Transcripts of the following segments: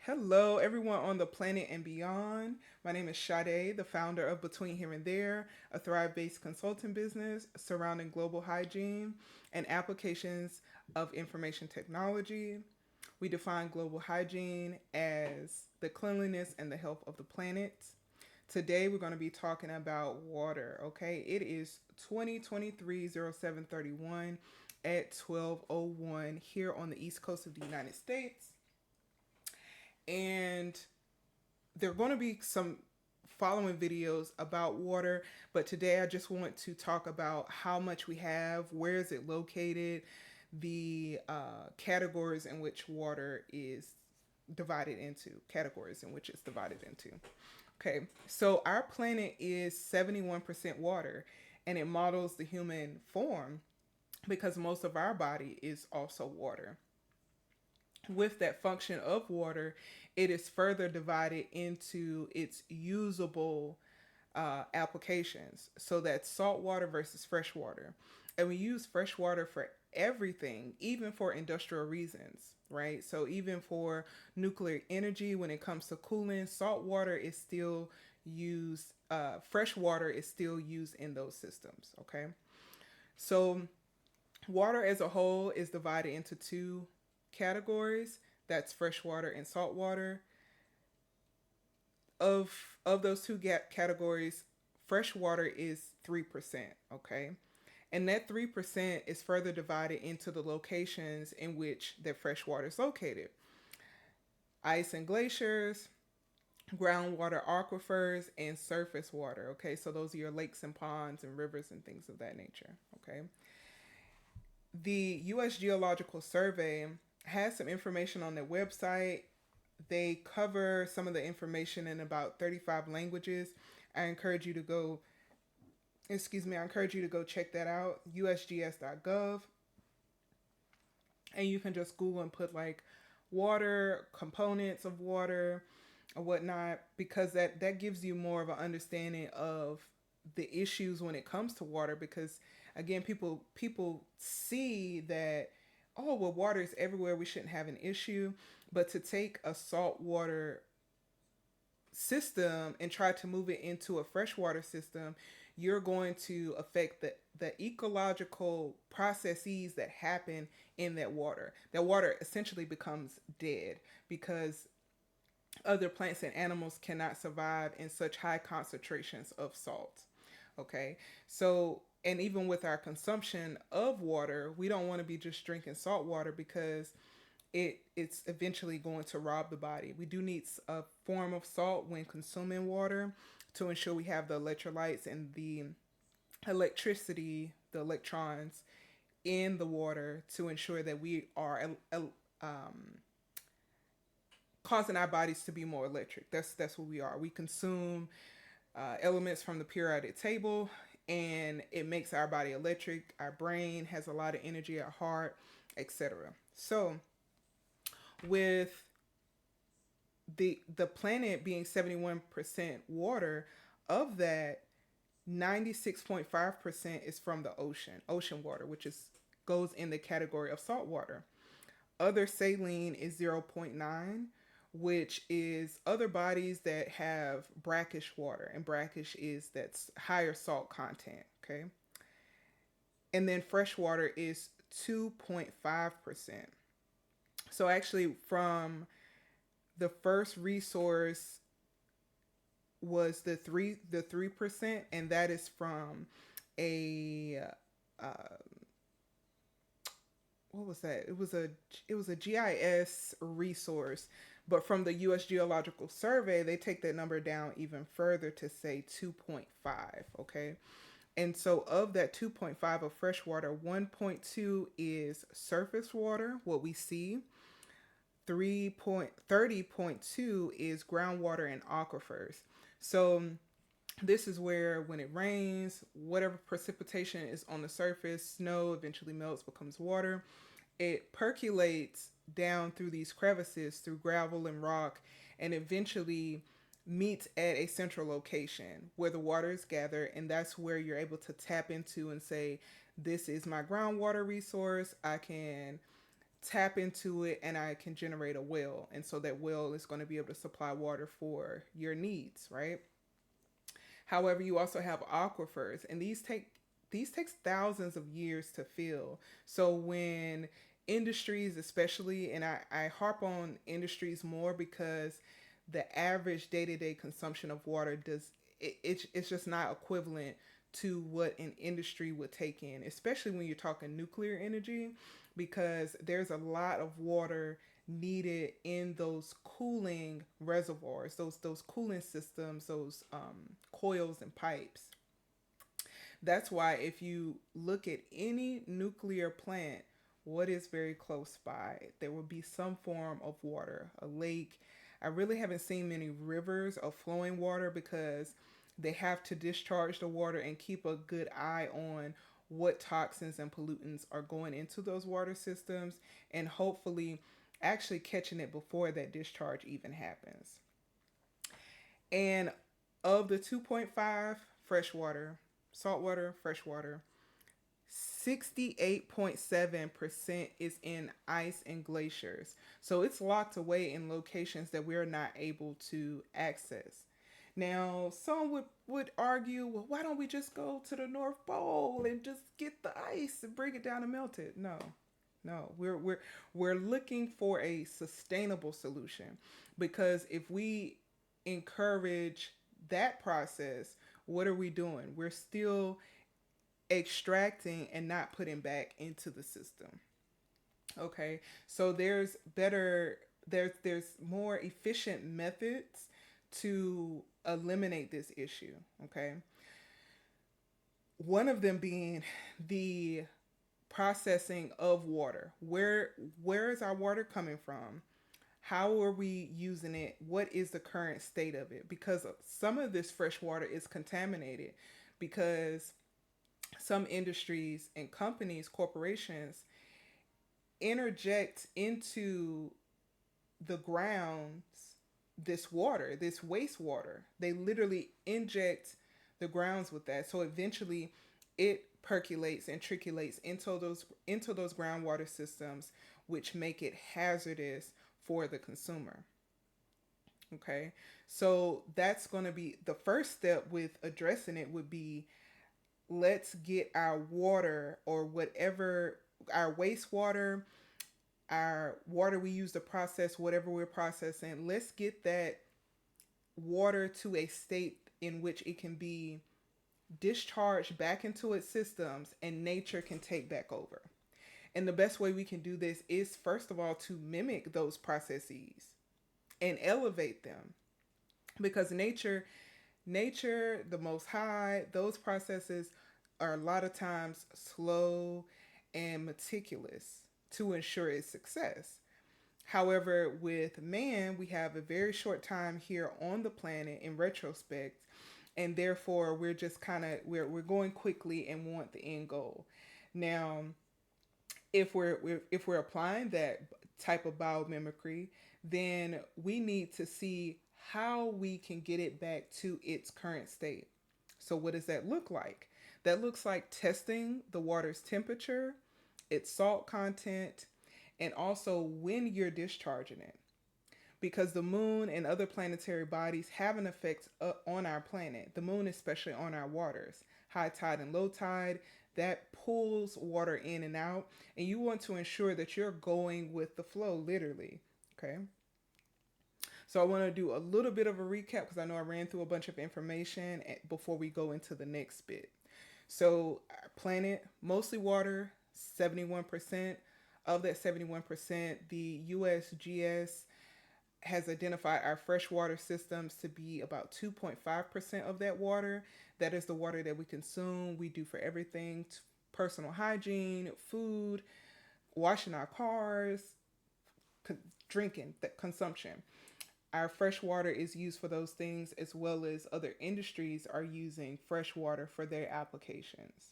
Hello, everyone on the planet and beyond. My name is Sade, the founder of Between Here and There, a Thrive based consulting business surrounding global hygiene and applications of information technology. We define global hygiene as the cleanliness and the health of the planet. Today, we're going to be talking about water, okay? It is 2023-07-31 at 12:01 here on the East Coast of the United States. And there are going to be some following videos about water, but today I just want to talk about how much we have, where is it located, the categories in which water is divided into, categories in which it's divided into. Okay, so our planet is 71% water, and it models the human form because most of our body is also water. With that function of water, it is further divided into its usable applications. So that's salt water versus fresh water. And we use fresh water for everything, even for industrial reasons, right? So even for nuclear energy, when it comes to cooling, salt water is still used, fresh water is still used in those systems, okay? So water as a whole is divided into two categories. That's freshwater and saltwater. Of those two categories, freshwater is 3%, okay? And that 3% is further divided into the locations in which that fresh water is located. Ice and glaciers, groundwater aquifers, and surface water, okay? So those are your lakes and ponds and rivers and things of that nature, okay? The US Geological Survey has some information on their website. They cover some of the information in about 35 languages. I encourage you to go, I encourage you to go check that out, usgs.gov. And you can just Google and put like water, components of water, or whatnot, because that gives you more of an understanding of the issues when it comes to water. Because again, people see that, oh well, water is everywhere, we shouldn't have an issue. But to take a saltwater system and try to move it into a freshwater system, you're going to affect the ecological processes that happen in that water. That water essentially becomes dead because other plants and animals cannot survive in such high concentrations of salt. Okay, so and even with our consumption of water, we don't want to be just drinking salt water because it's eventually going to rob the body. We do need a form of salt when consuming water to ensure we have the electrolytes and the electricity, the electrons in the water to ensure that we are causing our bodies to be more electric. That's what we are. We consume elements from the periodic table, and it makes our body electric. Our brain has a lot of energy, our heart, etc. So with the planet being 71% water, of that 96.5% is from the ocean water, which is goes in the category of salt water. Other saline is zero point 0.9, which is other bodies that have brackish water, and brackish is that's higher salt content, okay? And then fresh water is 2.5%. So actually, from the first resource was the 3%, and that is from a uh, what was that? It was a GIS resource, but from the U.S. Geological Survey, they take that number down even further to say 2.5. Okay, and so of that 2.5 of fresh water, 1.2 is surface water, what we see. 3.30.2 is groundwater and aquifers. So this is where when it rains, whatever precipitation is on the surface, snow eventually melts, becomes water. It percolates down through these crevices, through gravel and rock, and eventually meets at a central location where the water is gathered, and that's where you're able to tap into and say, this is my groundwater resource. I can tap into it and I can generate a well. And so that well is going to be able to supply water for your needs, right? However, you also have aquifers, and these takes thousands of years to fill. So when industries, especially, and I harp on industries more because the average day-to-day consumption of water it's just not equivalent to what an industry would take in, especially when you're talking nuclear energy, because there's a lot of water needed in those cooling reservoirs, those cooling systems, those coils and pipes. That's why if you look at any nuclear plant, what is very close by, there will be some form of water, a lake. I really haven't seen many rivers of flowing water because they have to discharge the water and keep a good eye on what toxins and pollutants are going into those water systems, and hopefully actually catching it before that discharge even happens. And of the 2.5 freshwater, saltwater, freshwater, 68.7% is in ice and glaciers. So it's locked away in locations that we're not able to access. Now, some would argue, well, why don't we just go to the North Pole and just get the ice and bring it down and melt it? No, no, we're looking for a sustainable solution, because if we encourage that process, what are we doing? We're still extracting and not putting back into the system. Okay, so there's more efficient methods to eliminate this issue. Okay, one of them being the processing of water. Where is our water coming from? How are we using it? What is the current state of it? Because some of this fresh water is contaminated, because some industries and companies, corporations, interject into the grounds this water, this wastewater. They literally inject the grounds with that. So eventually it percolates and trickulates into those groundwater systems, which make it hazardous for the consumer. Okay. So that's going to be the first step with addressing it, would be, let's get our water, or whatever, our wastewater, our water we use to process whatever we're processing, let's get that water to a state in which it can be discharged back into its systems and nature can take back over. And the best way we can do this is, first of all, to mimic those processes and elevate them, because nature, the most high, those processes are a lot of times slow and meticulous to ensure its success. However, with man, we have a very short time here on the planet in retrospect, and therefore we're just kind of we're going quickly and want the end goal. Now, if we're applying that type of biomimicry, then we need to see how we can get it back to its current state. So what does that look like? That looks like testing the water's temperature, its salt content, and also when you're discharging it. Because the moon and other planetary bodies have an effect on our planet, the moon especially on our waters. High tide and low tide, that pulls water in and out, and you want to ensure that you're going with the flow, literally. Okay. So I want to do a little bit of a recap, because I know I ran through a bunch of information before we go into the next bit. So our planet, mostly water, 71%. Of that 71%, the USGS has identified our freshwater systems to be about 2.5% of that water. That is the water that we consume. We do for everything: personal hygiene, food, washing our cars, drinking, that consumption. Our fresh water is used for those things, as well as other industries are using fresh water for their applications.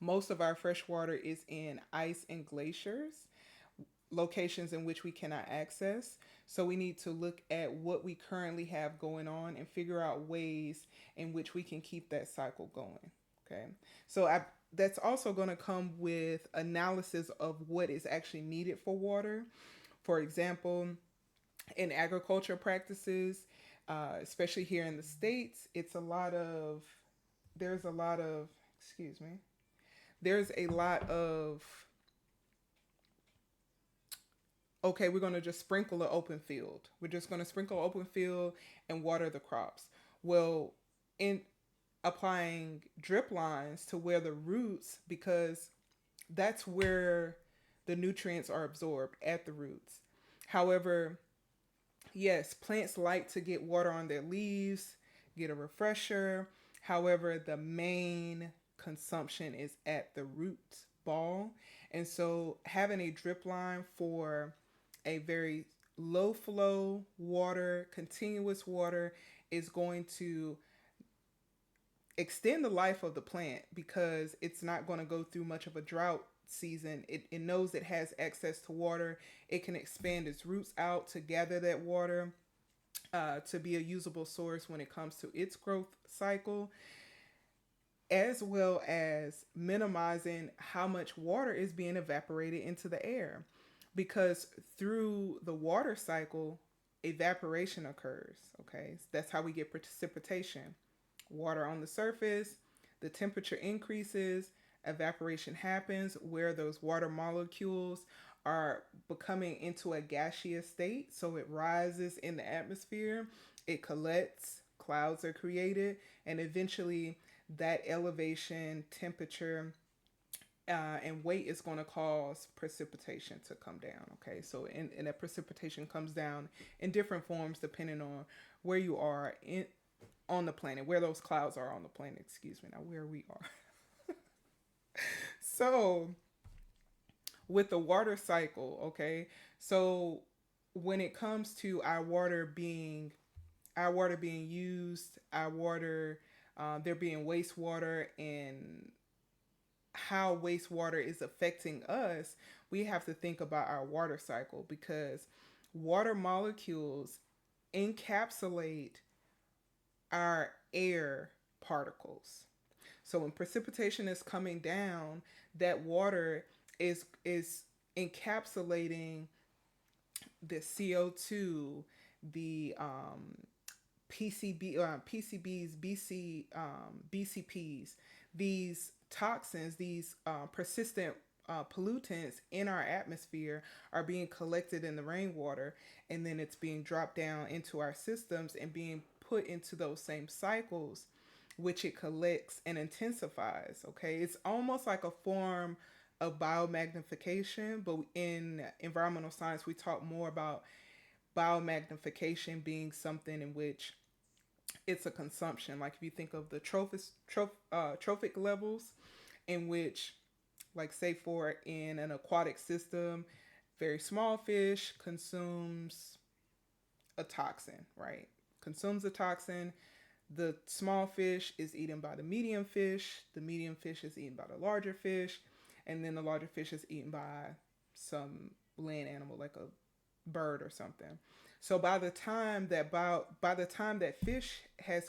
Most of our fresh water is in ice and glaciers, locations in which we cannot access. So we need to look at what we currently have going on and figure out ways in which we can keep that cycle going. Okay. So that's also going to come with analysis of what is actually needed for water. For example, in agriculture practices, especially here in the States, it's a lot of, there's a lot of, excuse me, there's a lot of, okay, we're going to just sprinkle an open field. We're just going to sprinkle an open field and water the crops. Well, in applying drip lines to where the roots, because that's where the nutrients are absorbed at the roots. However, yes, plants like to get water on their leaves, get a refresher. However, the main consumption is at the root ball. And so having a drip line for a very low flow water, continuous water, is going to extend the life of the plant because it's not going to go through much of a drought season. It knows it has access to water. It can expand its roots out to gather that water, to be a usable source when it comes to its growth cycle, as well as minimizing how much water is being evaporated into the air. Because through the water cycle, evaporation occurs. Okay, that's how we get precipitation. Water on the surface, the temperature increases, evaporation happens where those water molecules are becoming into a gaseous state. So it rises in the atmosphere, it collects, clouds are created, and eventually that elevation, temperature, and weight is going to cause precipitation to come down. Okay, so and that precipitation comes down in different forms depending on where you are in on the planet, where those clouds are on the planet. Excuse me, now where we are. So with the water cycle, okay, so when it comes to our water being used, our water, there being wastewater, and how wastewater is affecting us, we have to think about our water cycle because water molecules encapsulate our air particles. So when precipitation is coming down, that water is encapsulating the CO2, the PCBs, BCPs, these toxins, these persistent pollutants in our atmosphere are being collected in the rainwater, and then it's being dropped down into our systems and being put into those same cycles, which it collects and intensifies. Okay, it's almost like a form of biomagnification, but in environmental science, we talk more about biomagnification being something in which it's a consumption. Like if you think of the trophic levels, in which, like say for in an aquatic system, very small fish consumes a toxin, right? Consumes a toxin. The small fish is eaten by the medium fish. The medium fish is eaten by the larger fish, and then the larger fish is eaten by some land animal like a bird or something. So by the time that that fish has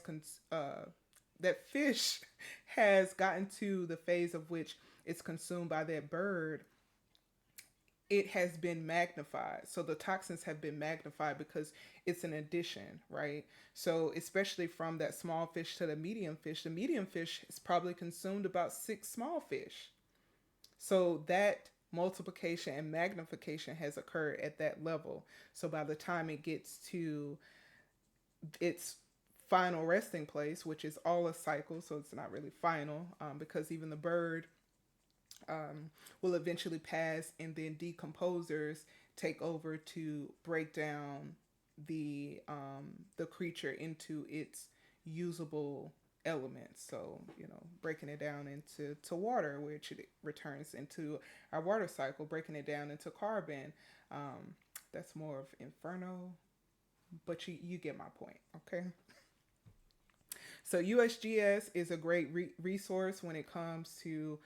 gotten to the phase of which it's consumed by that bird, it has been magnified. So the toxins have been magnified because it's an addition, right? So especially from that small fish to the medium fish is probably consumed about six small fish. So that multiplication and magnification has occurred at that level. So by the time it gets to its final resting place, which is all a cycle, so it's not really final, because even the bird will eventually pass, and then decomposers take over to break down the creature into its usable elements. So breaking it down into water, which it returns into our water cycle, breaking it down into carbon. That's more of inferno, but you get my point, okay? So USGS is a great resource when it comes to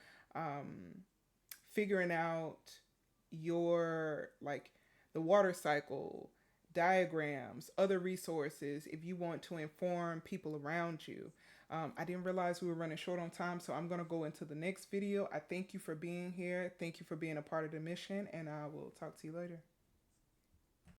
figuring out your like the water cycle, diagrams, other resources if you want to inform people around you. I didn't realize we were running short on time, so I'm going to go into the next video. I thank you for being here. Thank you for being a part of the mission, and I will talk to you later.